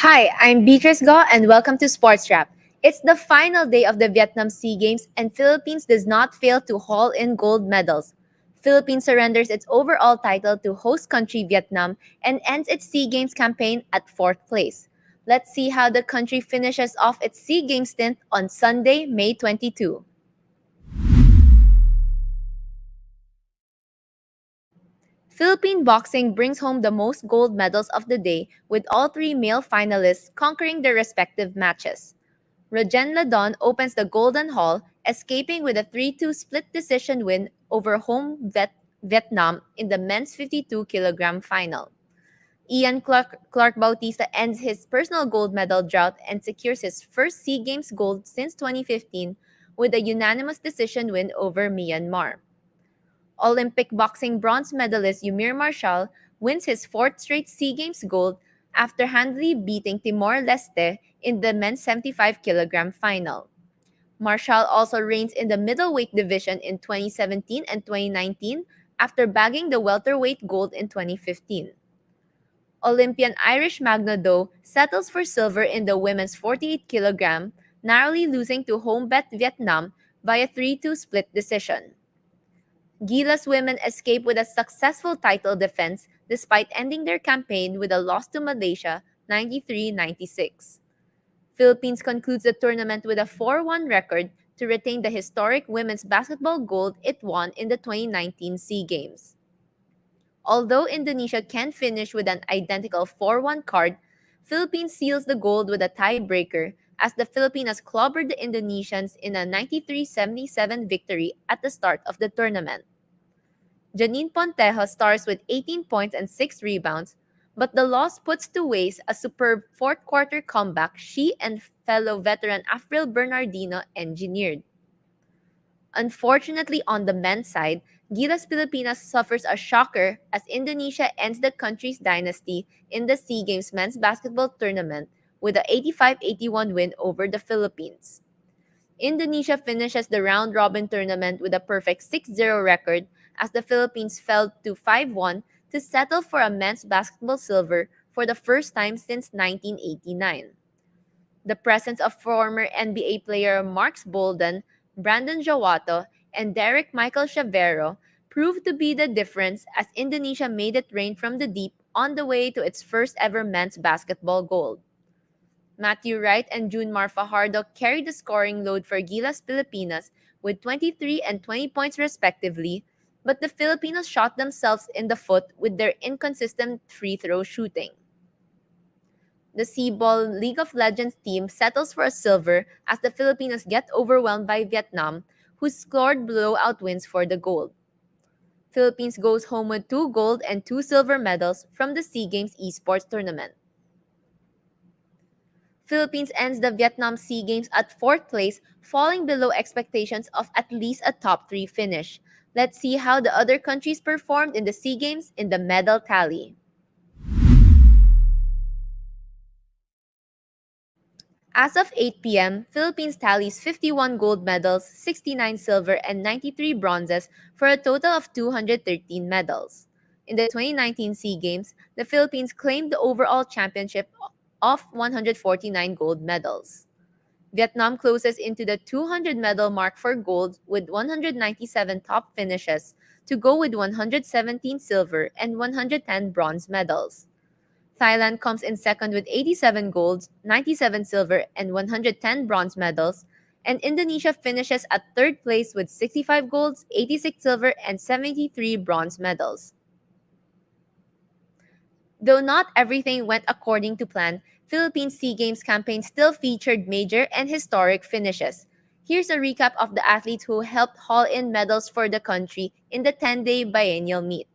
Hi, I'm Beatrice Go and welcome to Sports Wrap. It's the final day of the Vietnam Sea Games and Philippines does not fail to haul in gold medals. Philippines surrenders its overall title to host country Vietnam and ends its Sea Games campaign at fourth place. Let's see how the country finishes off its Sea Games stint on Sunday, May 22. Philippine boxing brings home the most gold medals of the day with all three male finalists conquering their respective matches. Rajen Ladon opens the Golden Hall, escaping with a 3-2 split decision win over Vietnam in the men's 52-kilogram final. Clark Bautista ends his personal gold medal drought and secures his first SEA Games gold since 2015 with a unanimous decision win over Myanmar. Olympic boxing bronze medalist Yumir Marshall wins his fourth straight SEA Games gold after handily beating Timor Leste in the men's 75-kilogram final. Marshall also reigns in the middleweight division in 2017 and 2019 after bagging the welterweight gold in 2015. Olympian Irish Magno Doe settles for silver in the women's 48-kilogram, narrowly losing to home bet Vietnam via 3-2 split decision. Gila's women escape with a successful title defense despite ending their campaign with a loss to Malaysia 93-96. Philippines concludes the tournament with a 4-1 record to retain the historic women's basketball gold it won in the 2019 SEA Games. Although Indonesia can finish with an identical 4-1 card, Philippines seals the gold with a tiebreaker as the Filipinas clobbered the Indonesians in a 93-77 victory at the start of the tournament. Janine Pontejo stars with 18 points and 6 rebounds, but the loss puts to waste a superb fourth quarter comeback she and fellow veteran Afril Bernardino engineered. Unfortunately, on the men's side, Gilas Pilipinas suffers a shocker as Indonesia ends the country's dynasty in the SEA Games men's basketball tournament with a 85-81 win over the Philippines. Indonesia finishes the round robin tournament with a perfect 6-0 record as the Philippines fell to 5-1 to settle for a men's basketball silver for the first time since 1989. The presence of former NBA player Marks Bolden, Brandon Jawato, and Derek Michael Chavero proved to be the difference as Indonesia made it rain from the deep on the way to its first ever men's basketball gold. Matthew Wright and Junmar Fajardo carried the scoring load for Gilas Pilipinas with 23 and 20 points respectively, but the Filipinos shot themselves in the foot with their inconsistent free throw shooting. The Seaball League of Legends team settles for a silver as the Filipinos get overwhelmed by Vietnam, who scored blowout wins for the gold. Philippines goes home with 2 gold and 2 silver medals from the SEA Games esports tournament. Philippines ends the Vietnam SEA Games at fourth place, falling below expectations of at least a top 3 finish. Let's see how the other countries performed in the SEA Games in the medal tally. As of 8 p.m., Philippines tallies 51 gold medals, 69 silver, and 93 bronzes for a total of 213 medals. In the 2019 SEA Games, the Philippines claimed the overall championship of 149 gold medals. Vietnam closes into the 200 medal mark for gold with 197 top finishes to go with 117 silver and 110 bronze medals. Thailand comes in second with 87 golds, 97 silver, and 110 bronze medals, and Indonesia finishes at third place with 65 golds, 86 silver, and 73 bronze medals. Though not everything went according to plan, Philippines SEA Games campaign still featured major and historic finishes. Here's a recap of the athletes who helped haul in medals for the country in the 10-day biennial meet.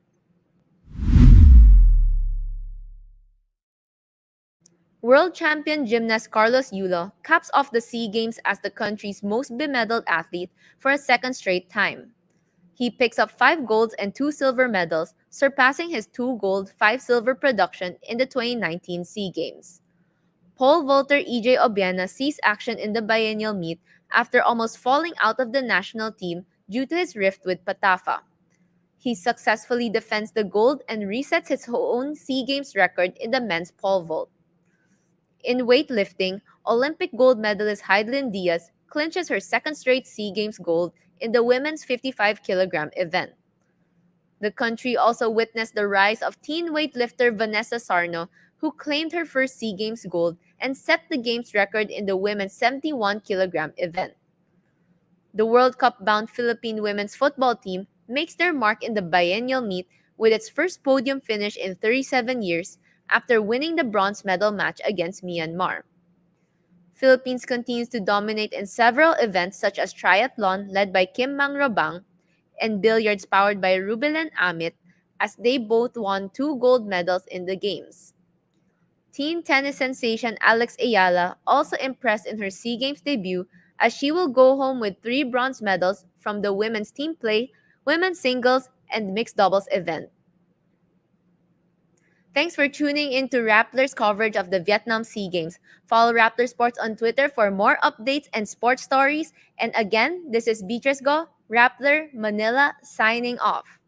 World champion gymnast Carlos Yulo caps off the SEA Games as the country's most bemedaled athlete for a second straight time. He picks up 5 golds and 2 silver medals, surpassing his 2 gold, 5 silver production in the 2019 SEA Games. Pole vaulter EJ Obiena sees action in the biennial meet after almost falling out of the national team due to his rift with Patafa. He successfully defends the gold and resets his own SEA Games record in the men's pole vault. In weightlifting, Olympic gold medalist Heidelin Diaz clinches her second straight SEA Games gold in the women's 55-kilogram event. The country also witnessed the rise of teen weightlifter Vanessa Sarno, who claimed her first SEA Games gold and set the game's record in the women's 71-kilogram event. The World Cup-bound Philippine women's football team makes their mark in the biennial meet with its first podium finish in 37 years after winning the bronze medal match against Myanmar. Philippines continues to dominate in several events such as triathlon led by Kim Mang Rabang and billiards powered by Rubilen Amit as they both won 2 gold medals in the games. Teen tennis sensation Alex Ayala also impressed in her SEA Games debut as she will go home with 3 bronze medals from the women's team play, women's singles, and mixed doubles event. Thanks for tuning in to Rappler's coverage of the Vietnam SEA Games. Follow Rappler Sports on Twitter for more updates and sports stories. And again, this is Beatrice Go, Rappler, Manila, signing off.